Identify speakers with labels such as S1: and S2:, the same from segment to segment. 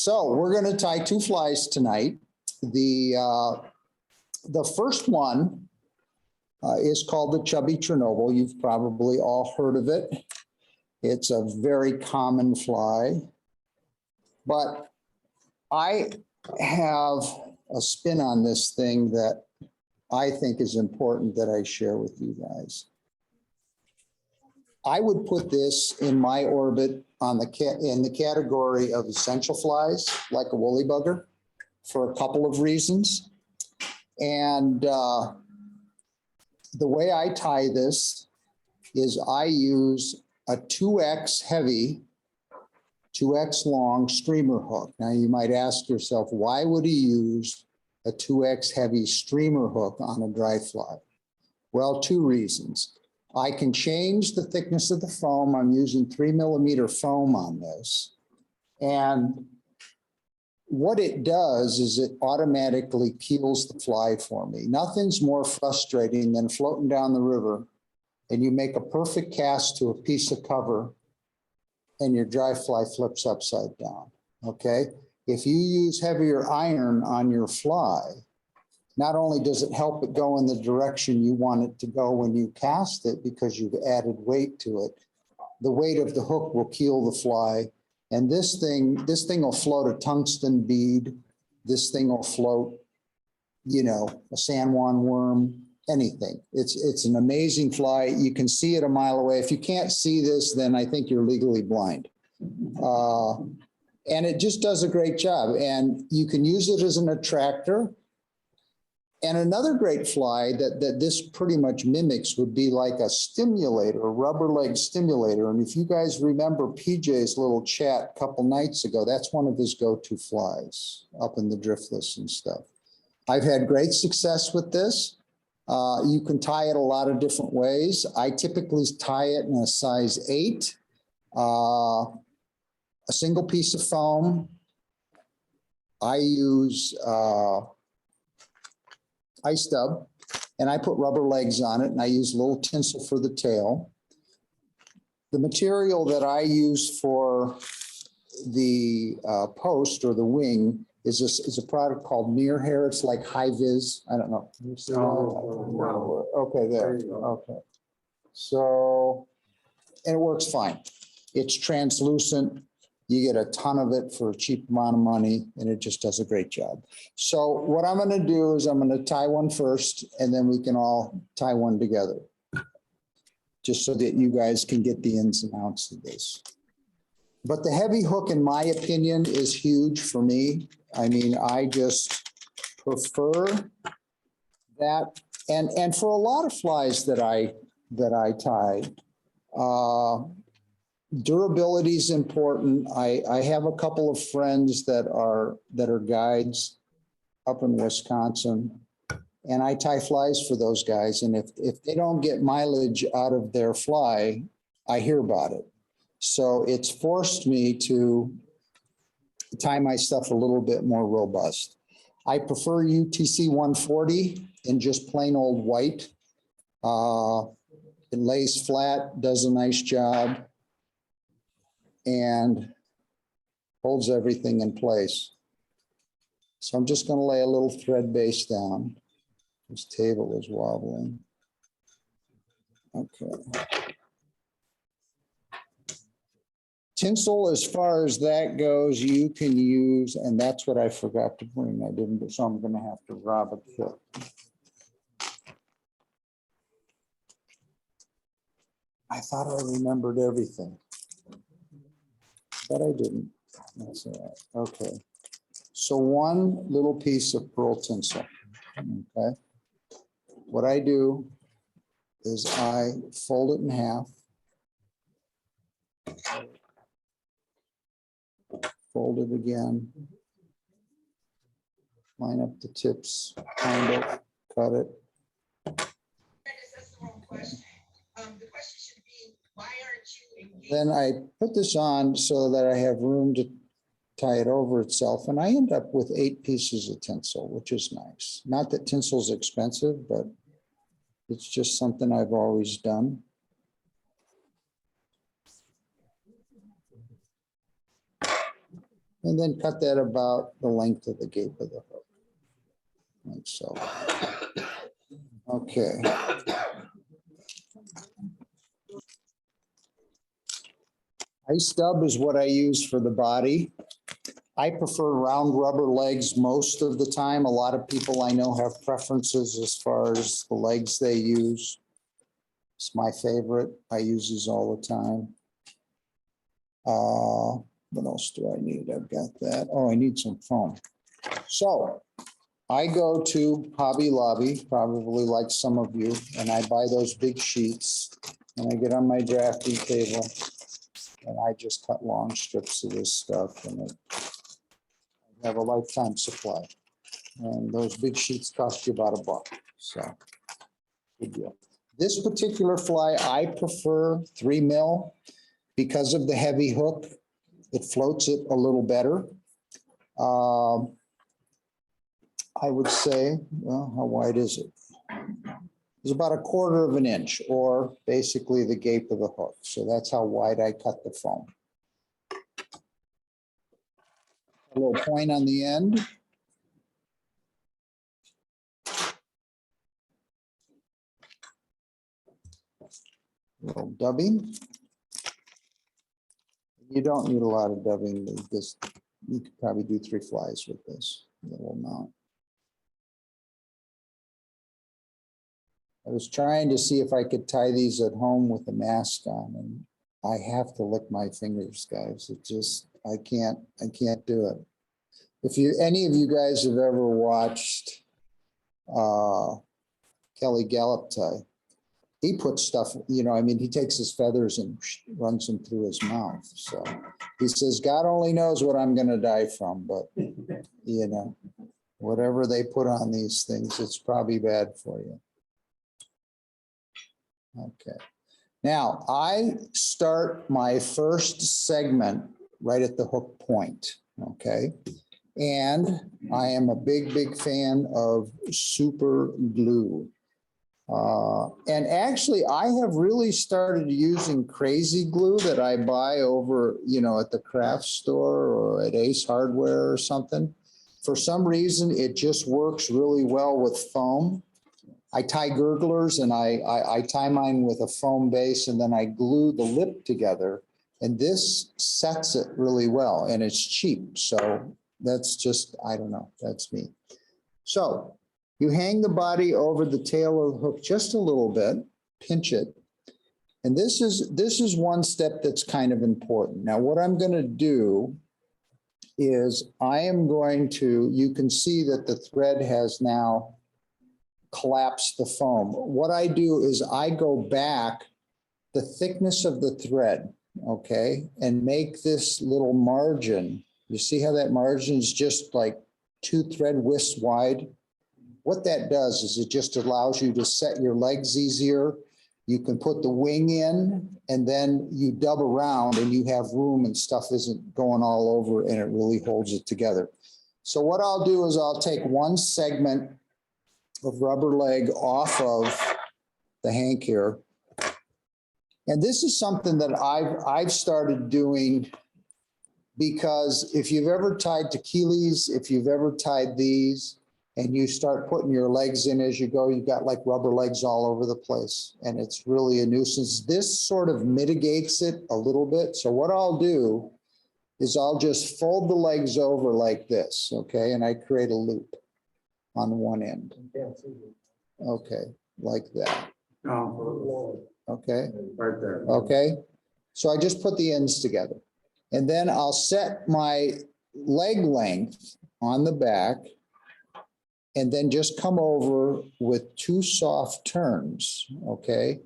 S1: So we're going to tie two flies tonight. The first one is called the Chubby Chernobyl. You've probably all heard of it. It's a very common fly, but I have a spin on this thing that I think is important that I share with you guys. I would put this in my orbit on in the category of essential flies, like a woolly bugger, for a couple of reasons. And the way I tie this is I use a 2X heavy, 2X long streamer hook. Now you might ask yourself, why would he use a 2X heavy streamer hook on a dry fly? Well, two reasons. I can change the thickness of the foam. I'm using 3mm foam on this. And what it does is it automatically keels the fly for me. Nothing's more frustrating than floating down the river and you make a perfect cast to a piece of cover and your dry fly flips upside down, okay? If you use heavier iron on your fly, not only does it help it go in the direction you want it to go when you cast it because you've added weight to it, the weight of the hook will keel the fly. And this thing will float a tungsten bead. This thing will float, you know, a San Juan worm, anything. It's an amazing fly. You can see it a mile away. If you can't see this, then I think you're legally blind. And it just does a great job. And you can use it as an attractor. And another great fly that this pretty much mimics would be like a stimulator, a rubber leg stimulator. And if you guys remember PJ's little chat a couple nights ago, that's one of his go-to flies up in the driftless and stuff. I've had great success with this. You can tie it a lot of different ways. I typically tie it in a size 8, a single piece of foam. I use ice stub, and I put rubber legs on it, and I use a little tinsel for the tail. The material that I use for the post or the wing is a product called Near Hair. It's like high vis. I don't know. No. Okay, there. Okay. So, and it works fine. It's translucent. You get a ton of it for a cheap amount of money, and it just does a great job. So what I'm going to do is I'm going to tie one first, and then we can all tie one together, just so that you guys can get the ins and outs of this. But the heavy hook, in my opinion, is huge for me. I mean, I just prefer that. And for a lot of flies that I tie, durability is important. I have a couple of friends that are guides up in Wisconsin, and I tie flies for those guys. And if they don't get mileage out of their fly, I hear about it. So it's forced me to tie my stuff a little bit more robust. I prefer UTC 140 in just plain old white. It lays flat, does a nice job, and holds everything in place. So I'm just going to lay a little thread base down. This table is wobbling. Okay. Tinsel, as far as that goes, you can use, and that's what I forgot to bring. I didn't, so I'm going to have to rob a kit. I thought I remembered everything, but I didn't. That's all right. Okay. So one little piece of pearl tinsel. Okay. What I do is I fold it in half. Fold it again. Line up the tips, kind of cut it.
S2: That's the wrong question. The question should be, why aren't you engaged?
S1: Then I put this on so that I have room to tie it over itself, and I end up with 8 pieces of tinsel, which is nice. Not that tinsel is expensive, but it's just something I've always done. And then cut that about the length of the gape of the hook. Like so. Okay. Ice dub is what I use for the body. I prefer round rubber legs most of the time. A lot of people I know have preferences as far as the legs they use. It's my favorite. I use these all the time. What else do I need? I've got that. Oh, I need some foam. So I go to Hobby Lobby, probably like some of you, and I buy those big sheets. And I get on my drafting table and I just cut long strips of this stuff, and I have a lifetime supply. And those big sheets cost you about $1. So good deal. This particular fly, I prefer 3 mil because of the heavy hook. It floats it a little better. I would say, well, how wide is it? It's about 1/4 of an inch, or basically the gape of the hook. So that's how wide I cut the foam. A little point on the end. A little dubbing. You don't need a lot of dubbing. This, you could probably do 3 flies with this little amount. I was trying to see if I could tie these at home with a mask on, and I have to lick my fingers, guys. It just, I can't do it. If any of you guys have ever watched Kelly Gallup tie, he puts stuff, you know, I mean, he takes his feathers and runs them through his mouth. So he says, God only knows what I'm going to die from, but you know, whatever they put on these things, it's probably bad for you. Okay. Now I start my first segment right at the hook point. Okay. And I am a big fan of super glue. And actually I have really started using crazy glue that I buy over, you know, at the craft store or at Ace Hardware or something. For some reason, it just works really well with foam. I tie gurglers and I tie mine with a foam base, and then I glue the lip together, and this sets it really well, and it's cheap. So that's just, I don't know, that's me. So you hang the body over the tail of the hook just a little bit, pinch it. And this is one step that's kind of important. Now, what I'm going to do is I am going to, you can see that the thread has now collapse the foam. What I do is I go back the thickness of the thread, okay, and make this little margin. You see how that margin is just like 2 thread widths wide? What that does is it just allows you to set your legs easier. You can put the wing in, and then you dub around and you have room and stuff isn't going all over, and it really holds it together. So what I'll do is I'll take one segment of rubber leg off of the hank here. And this is something that I've started doing, because if you've ever tied tequilas, if you've ever tied these, and you start putting your legs in as you go, you've got like rubber legs all over the place, and it's really a nuisance. This sort of mitigates it a little bit. So what I'll do is I'll just fold the legs over like this, okay? And I create a loop on one end. Okay, like that. Okay.
S3: Right there.
S1: Okay. So I just put the ends together, and then I'll set my leg length on the back, and then just come over with 2 soft turns. Okay.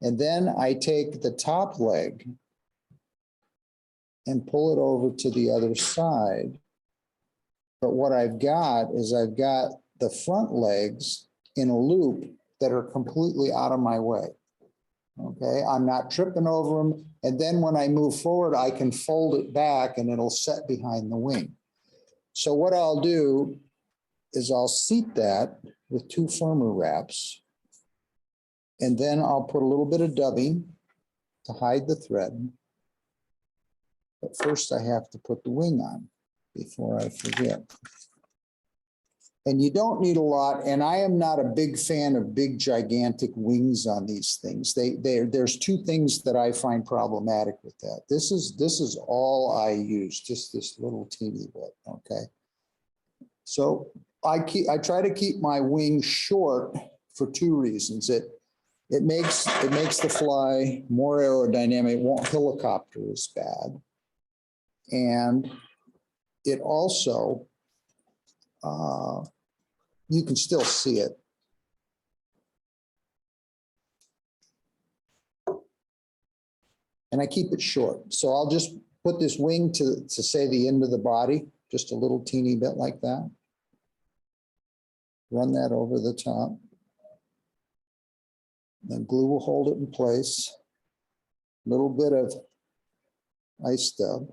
S1: And then I take the top leg and pull it over to the other side. But what I've got is I've got the front legs in a loop that are completely out of my way. Okay, I'm not tripping over them. And then when I move forward, I can fold it back and it'll set behind the wing. So what I'll do is I'll seat that with 2 firmer wraps. And then I'll put a little bit of dubbing to hide the thread. But first I have to put the wing on. before I forget. And you don't need a lot, and I am not a big fan of big gigantic wings on these things. There's two things that I find problematic with that. This is all I use, just this little teeny bit, okay? So I try to keep my wing short for two reasons. It makes the fly more aerodynamic. It won't helicopter as bad. And it also, you can still see it. And I keep it short. So I'll just put this wing to say the end of the body, just a little teeny bit like that. Run that over the top. Then glue will hold it in place. Little bit of ice dub.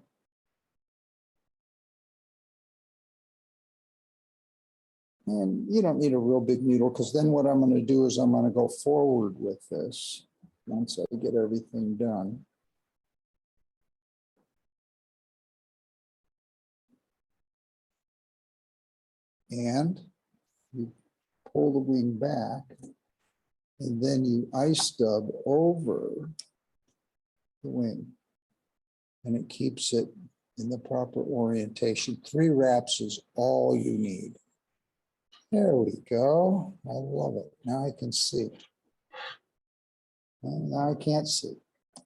S1: And you don't need a real big needle, because then what I'm going to do is I'm going to go forward with this once I get everything done. And you pull the wing back, and then you ice dub over the wing, and it keeps it in the proper orientation. 3 wraps is all you need. There we go. I love it. Now I can see. And now I can't see.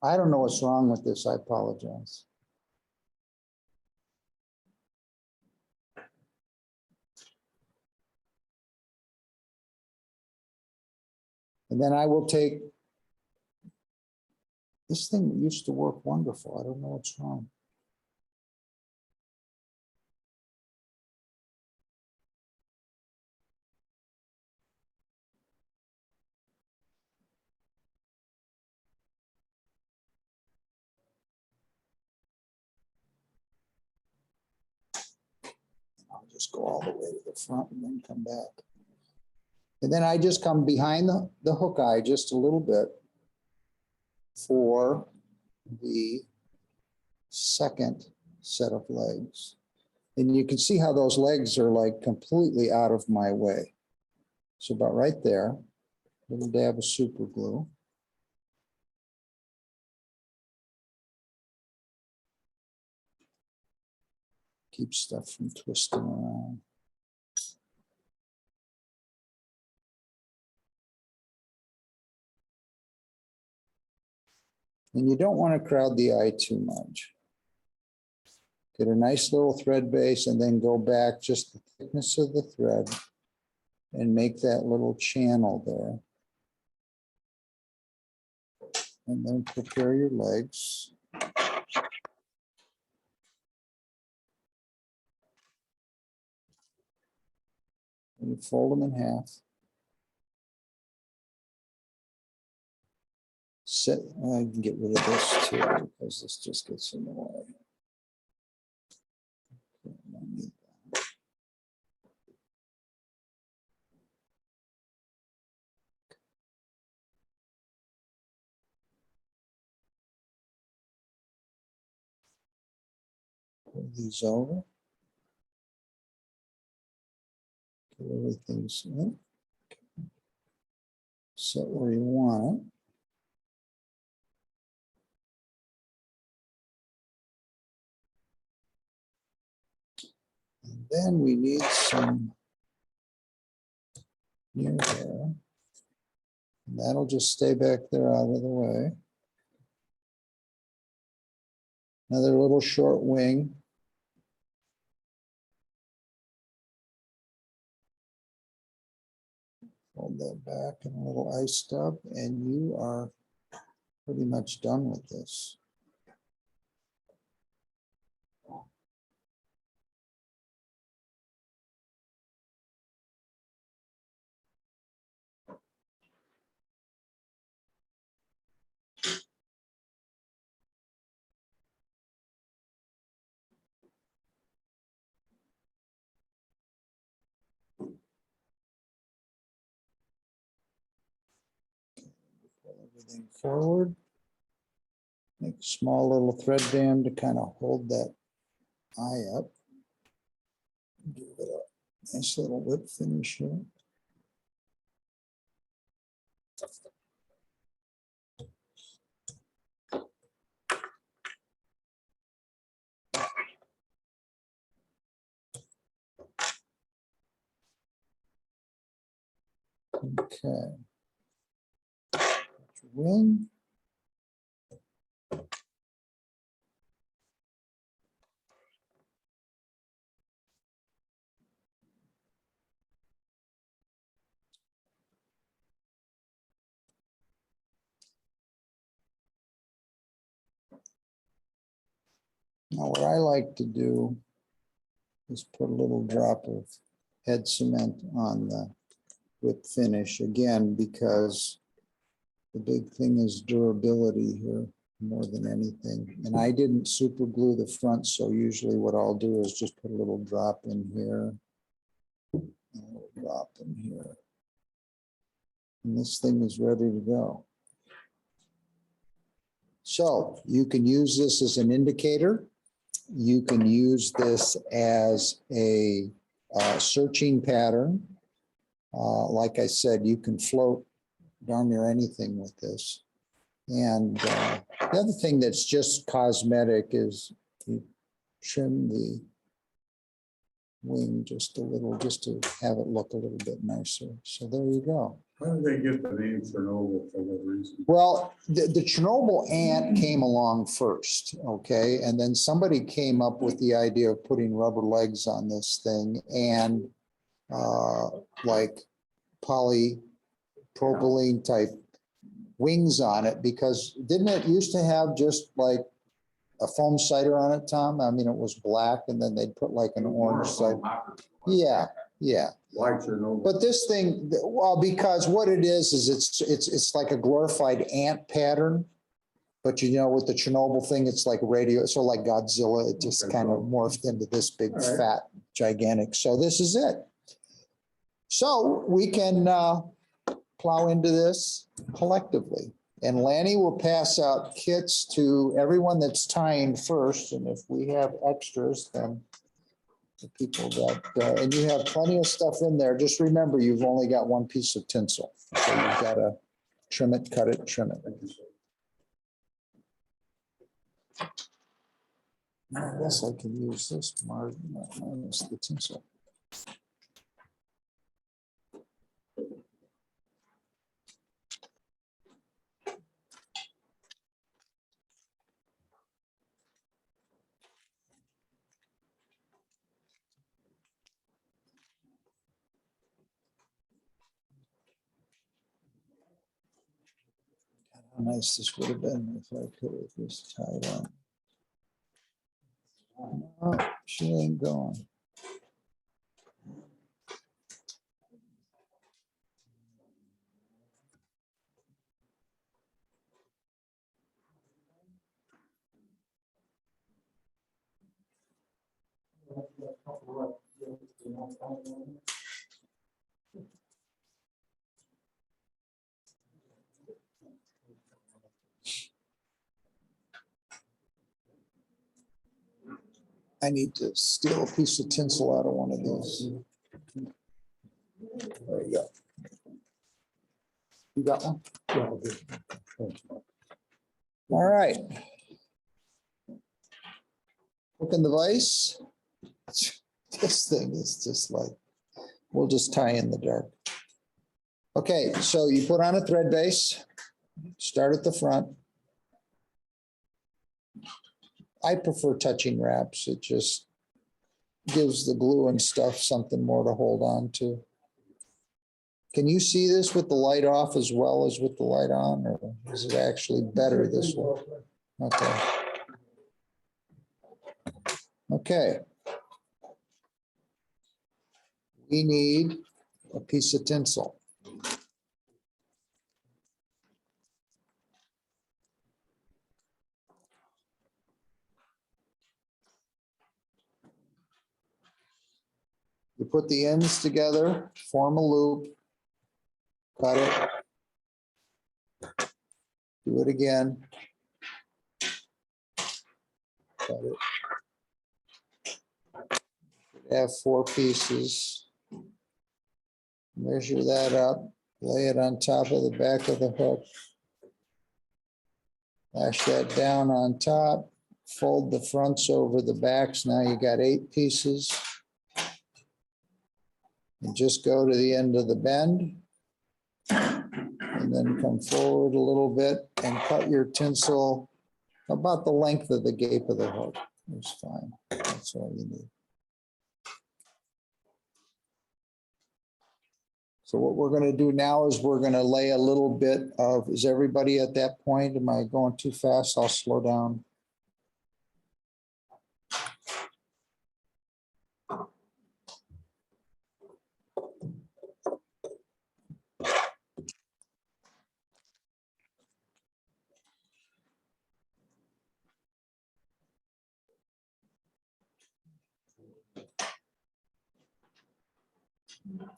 S1: I don't know what's wrong with this. I apologize. And then I will take, this thing used to work wonderful. I don't know what's wrong. I'll just go all the way to the front and then come back. And then I just come behind the hook eye just a little bit for the second set of legs. And you can see how those legs are like completely out of my way. So about right there, little dab of super glue. Keep stuff from twisting around. And you don't want to crowd the eye too much. Get a nice little thread base and then go back just the thickness of the thread and make that little channel there. And then prepare your legs. And you fold them in half. Set, I can get rid of this too, because this just gets in the way. Okay, I need that. Pull these over. Get everything set. Set where you want it. And then we need some near there. And that'll just stay back there out of the way. Another little short wing. Hold that back and a little ice stub, and you are pretty much done with this. Pull everything forward. Make a small little thread band to kind of hold that eye up. Give it a nice little whip finish here. Okay. Wing. Now, what I like to do is put a little drop of head cement on the whip finish again, because the big thing is durability here more than anything. And I didn't super glue the front, so usually what I'll do is just put a little drop in here, and a little drop in here. And this thing is ready to go. So you can use this as an indicator. You can use this as a searching pattern. Like I said, you can float darn near anything with this. And the other thing that's just cosmetic is you trim the wing just a little, just to have it look a little bit nicer. So there you go.
S3: How did they get the name Chernobyl for that reason?
S1: Well, the Chernobyl ant came along first, okay? And then somebody came up with the idea of putting rubber legs on this thing and like polypropylene type wings on it, because didn't it used to have just like a foam cider on it, Tom? I mean, it was black and then they'd put like an orange cider. Yeah, yeah.
S3: Why Chernobyl?
S1: But this thing, well, because what it is it's like a glorified ant pattern. But you know, with the Chernobyl thing, it's like radio, so like Godzilla, it just kind of morphed into this big,
S3: All right.
S1: fat, gigantic. So this is it. So we can plow into this collectively. And Lanny will pass out kits to everyone that's tying first. And if we have extras, then the people that, and you have plenty of stuff in there. Just remember, you've only got one piece of tinsel. So you've got to trim it, cut it, trim it. I guess I can use this minus the tinsel. How nice this would have been if I could have just tied on. No, she ain't going. I need to steal a piece of tinsel out of one of these. There you go. You got one? All right. Hook in the vise. This thing is just like, we'll just tie in the dark. Okay, so you put on a thread base, start at the front. I prefer touching wraps. It just gives the glue and stuff something more to hold on to. Can you see this with the light off as well as with the light on, or is it actually better this way? Okay. Okay. We need a piece of tinsel. You put the ends together, form a loop, cut it, do it again, cut it, put Have 4 pieces. Measure that up, lay it on top of the back of the hook. Lash that down on top, fold the fronts over the backs. Now you got 8 pieces. And just go to the end of the bend. And then come forward a little bit and cut your tinsel about the length of the gape of the hook. It's fine. That's all you need. So what we're going to do now is we're going to lay a little bit of, is everybody at that point? Am I going too fast? I'll slow down.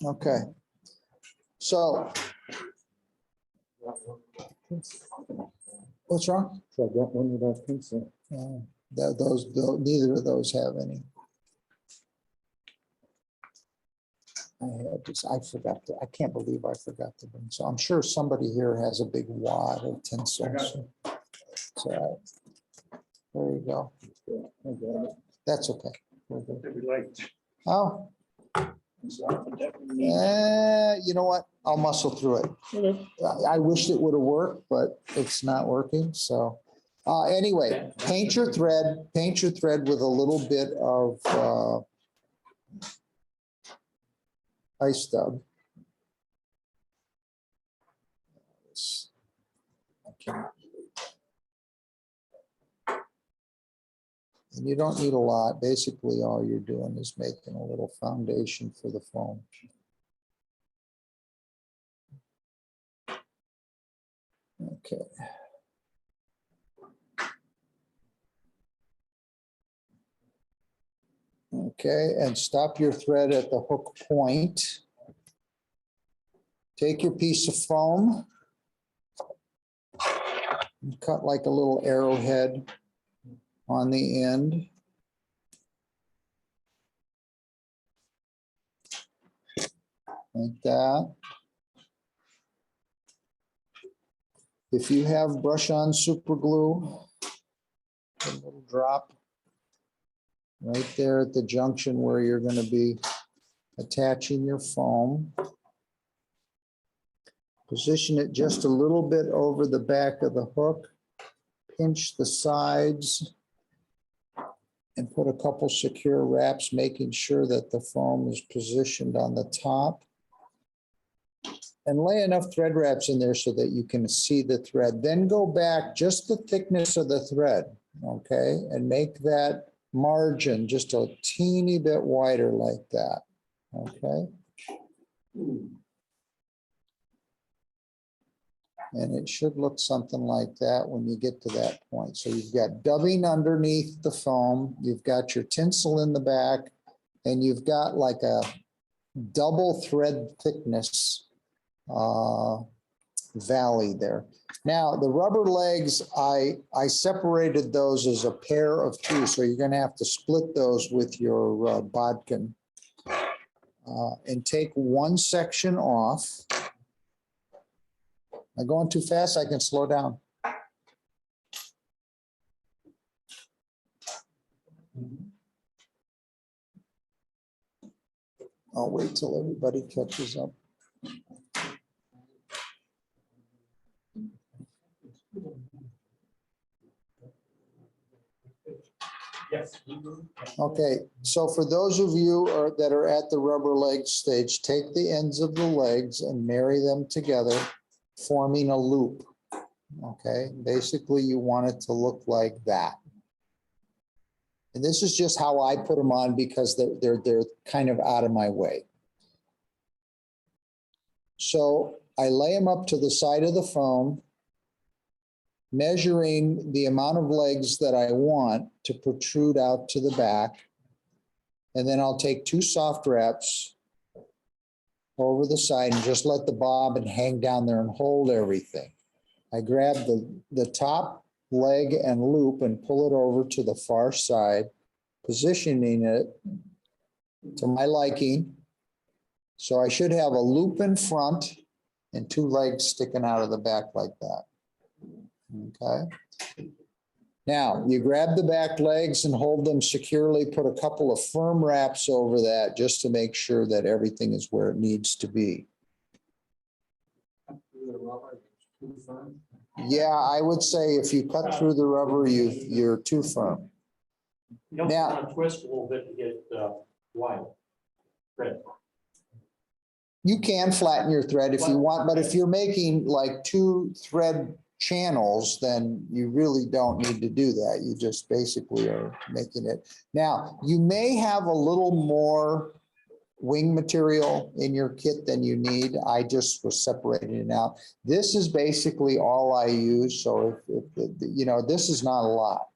S1: Okay. So what's wrong?
S4: So I got one without pencil.
S1: Neither of those have any. I forgot to, I can't believe I forgot to bring, so I'm sure somebody here has a big wad of tinsel.
S3: I got it.
S1: So, there you go. That's okay.
S3: Maybe like.
S1: Oh, you know what? I'll muscle through it. I wish it would have worked, but it's not working, so. Anyway, paint your thread with a little bit of ice stub. And you don't need a lot. Basically, all you're doing is making a little foundation for the foam. Okay. Okay, and stop your thread at the hook point. Take your piece of foam. And cut like a little arrowhead on the end. Like that. If you have brush-on super glue, a little drop right there at the junction where you're going to be attaching your foam. Position it just a little bit over the back of the hook. Pinch the sides and put a couple secure wraps, making sure that the foam is positioned on the top. And lay enough thread wraps in there so that you can see the thread. Then go back just the thickness of the thread, okay? And make that margin just a teeny bit wider like that, okay? And it should look something like that when you get to that point. So you've got dubbing underneath the foam, you've got your tinsel in the back, and you've got like a double thread thickness valley there. Now the rubber legs, I separated those as a pair of 2, so you're going to have to split those with your bodkin and take one section off. Am I going too fast? I can slow down. I'll wait till everybody catches up.
S4: Yes.
S1: Okay, so for those of you that are at the rubber leg stage, take the ends of the legs and marry them together, forming a loop. Okay, basically you want it to look like that. And this is just how I put them on because they're kind of out of my way. So I lay them up to the side of the foam, measuring the amount of legs that I want to protrude out to the back. And then I'll take 2 soft wraps over the side and just let the bobbin hang down there and hold everything. I grab the top leg and loop and pull it over to the far side, positioning it to my liking. So I should have a loop in front and two legs sticking out of the back like that. Okay. Now you grab the back legs and hold them securely, put a couple of firm wraps over that just to make sure that everything is where it needs to be. Yeah, I would say if you cut through the rubber, you're too firm.
S5: You don't
S1: Now-
S5: want to twist a little bit to get wide. Right.
S1: You can flatten your thread if you want, but if you're making like two thread channels, then you really don't need to do that. You just basically are making it. Now, you may have a little more wing material in your kit than you need. I just was separating it out. This is basically all I use. So if you know, this is not a lot.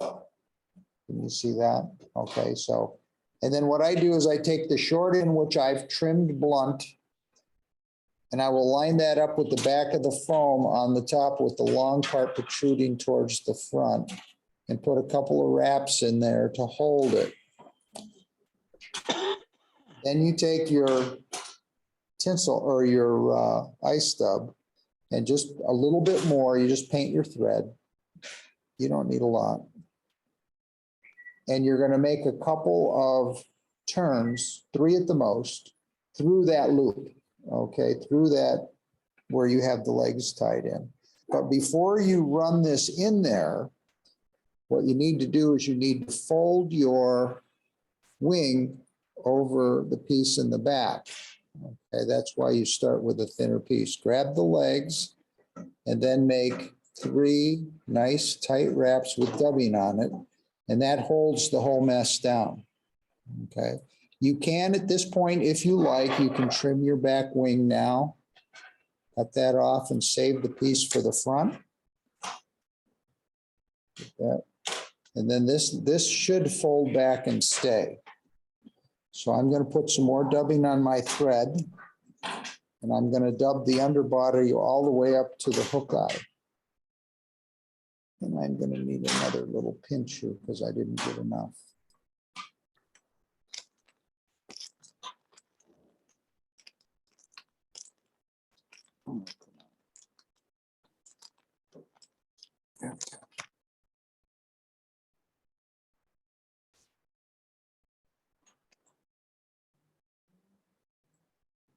S1: Can you see that? Okay, so, and then what I do is I take the short end, which I've trimmed blunt, and I will line that up with the back of the foam on the top with the long part protruding towards the front and put a couple of wraps in there to hold it. Then you take your tinsel or your ice stub and just a little bit more, you just paint your thread. You don't need a lot. And you're going to make a couple of turns, 3 at the most, through that loop, okay, through that where you have the legs tied in. But before you run this in there, what you need to do is you need to fold your wing over the piece in the back. Okay, that's why you start with a thinner piece. Grab the legs and then make 3 nice tight wraps with dubbing on it. And that holds the whole mess down. Okay. You can, at this point, if you like, you can trim your back wing now. Cut that off and save the piece for the front. Like that. And then this should fold back and stay. So I'm going to put some more dubbing on my thread. And I'm going to dub the underbody all the way up to the hook eye. And I'm going to need another little pinch here because I didn't get enough.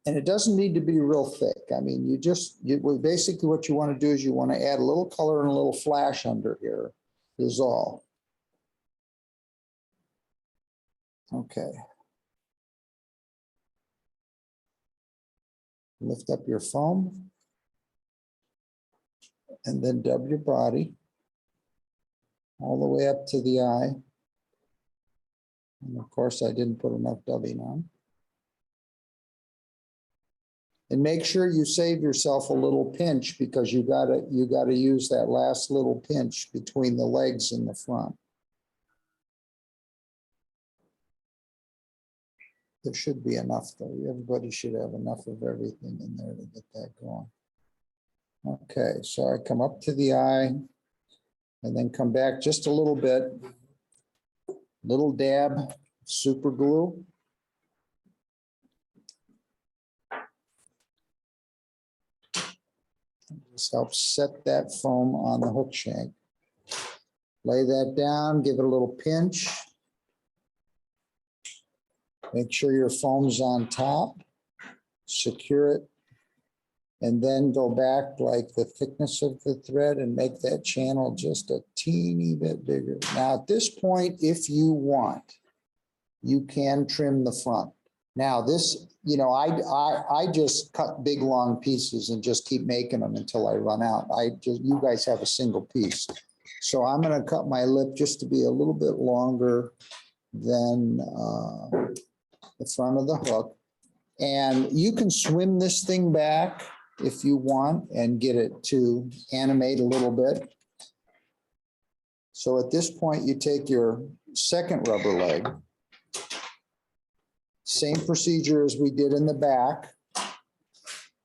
S1: And it doesn't need to be real thick. I mean, basically what you want to do is you want to add a little color and a little flash under here is all. Okay. Lift up your foam and then dub your body all the way up to the eye. And of course, I didn't put enough dubbing on. And make sure you save yourself a little pinch because you gotta use that last little pinch between the legs and the front. There should be enough though. Everybody should have enough of everything in there to get that going. Okay, so I come up to the eye and then come back just a little bit. Little dab, super glue. This helps set that foam on the hook shank. Lay that down, give it a little pinch. Make sure your foam's on top, secure it, and then go back like the thickness of the thread and make that channel just a teeny bit bigger. Now at this point, if you want, you can trim the front. Now this, you know, I just cut big long pieces and just keep making them until I run out. You guys have a single piece. So I'm going to cut my lip just to be a little bit longer than the front of the hook. And you can swim this thing back if you want and get it to animate a little bit. So at this point, you take your second rubber leg. Same procedure as we did in the back.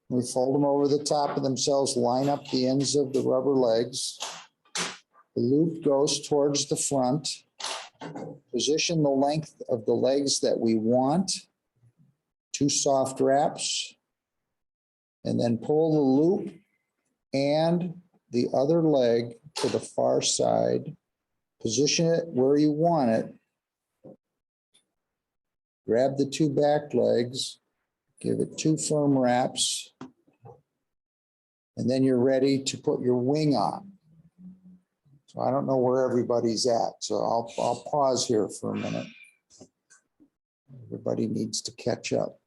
S1: We fold them over the top of themselves, line up the ends of the rubber legs. The loop goes towards the front. Position the length of the legs that we want. 2 soft wraps. And then pull the loop and the other leg to the far side. Position it where you want it. Grab the 2 back legs, give it 2 firm wraps, and then you're ready to put your wing on. So I don't know where everybody's at, so I'll pause here for a minute. Everybody needs to catch up.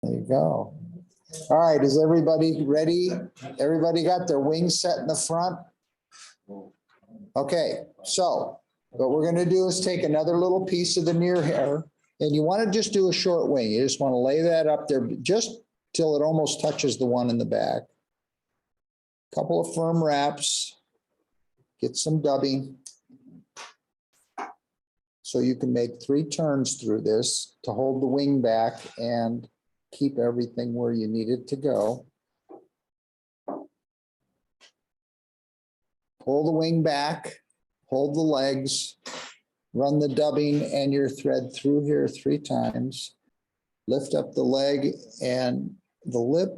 S1: There you go. All right, is everybody ready? Everybody got their wings set in the front? Okay, so what we're gonna do is take another little piece of the near hair, and you wanna just do a short wing. You just wanna lay that up there just till it almost touches the one in the back. Couple of firm wraps. Get some dubbing. So you can make 3 turns through this to hold the wing back and keep everything where you need it to go. Pull the wing back, hold the legs, run the dubbing and your thread through here 3 times. Lift up the leg and the lip.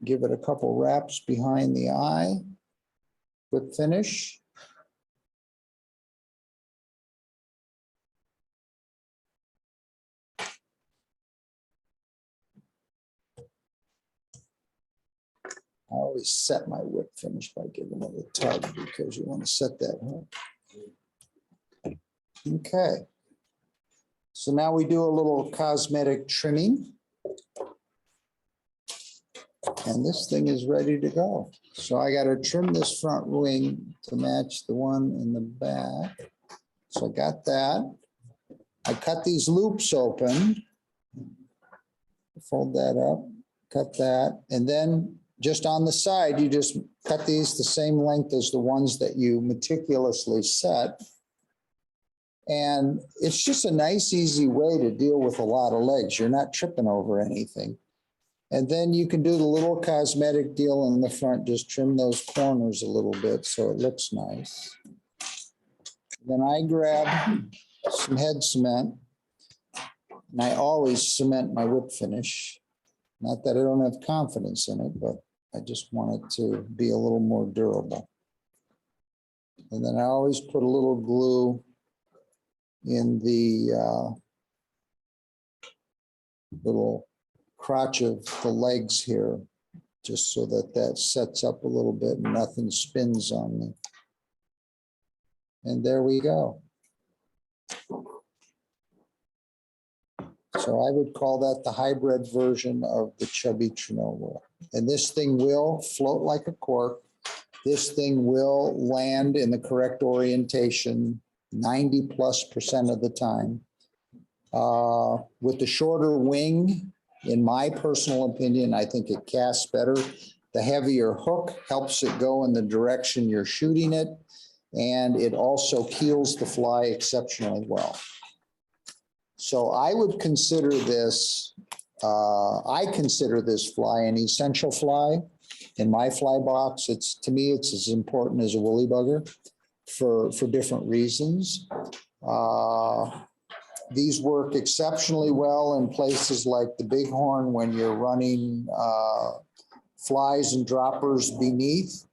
S1: Give it a couple wraps behind the eye. Quick finish. I always set my whip finish by giving it a tug because you want to set that hook. Okay. So now we do a little cosmetic trimming. And this thing is ready to go. So I got to trim this front wing to match the one in the back. So I got that. I cut these loops open. Fold that up, cut that, and then just on the side, you just cut these the same length as the ones that you meticulously set. And it's just a nice, easy way to deal with a lot of legs. You're not tripping over anything. And then you can do the little cosmetic deal in the front, just trim those corners a little bit so it looks nice. Then I grab some head cement, and I always cement my whip finish. Not that I don't have confidence in it, but I just want it to be a little more durable. And then I always put a little glue in the little crotch of the legs here, just so that that sets up a little bit and nothing spins on me. And there we go. So I would call that the hybrid version of the Chubby Chernobyl. And this thing will float like a cork. This thing will land in the correct orientation 90+% of the time. With the shorter wing, in my personal opinion, I think it casts better. The heavier hook helps it go in the direction you're shooting it, and it also keels the fly exceptionally well. So I would consider this, I consider this fly an essential fly. In my fly box, to me, it's as important as a woolly bugger for different reasons. These work exceptionally well in places like the Bighorn when you're running flies and droppers beneath.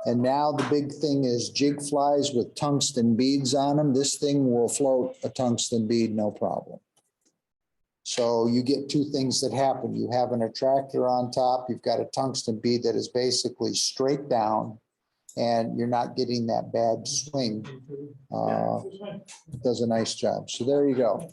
S1: And now the big thing is jig flies with tungsten beads on them. This thing will float a tungsten bead, no problem. So you get two things that happen. You have an attractor on top. You've got a tungsten bead that is basically straight down, and you're not getting that bad swing. Does a nice job. So there you go.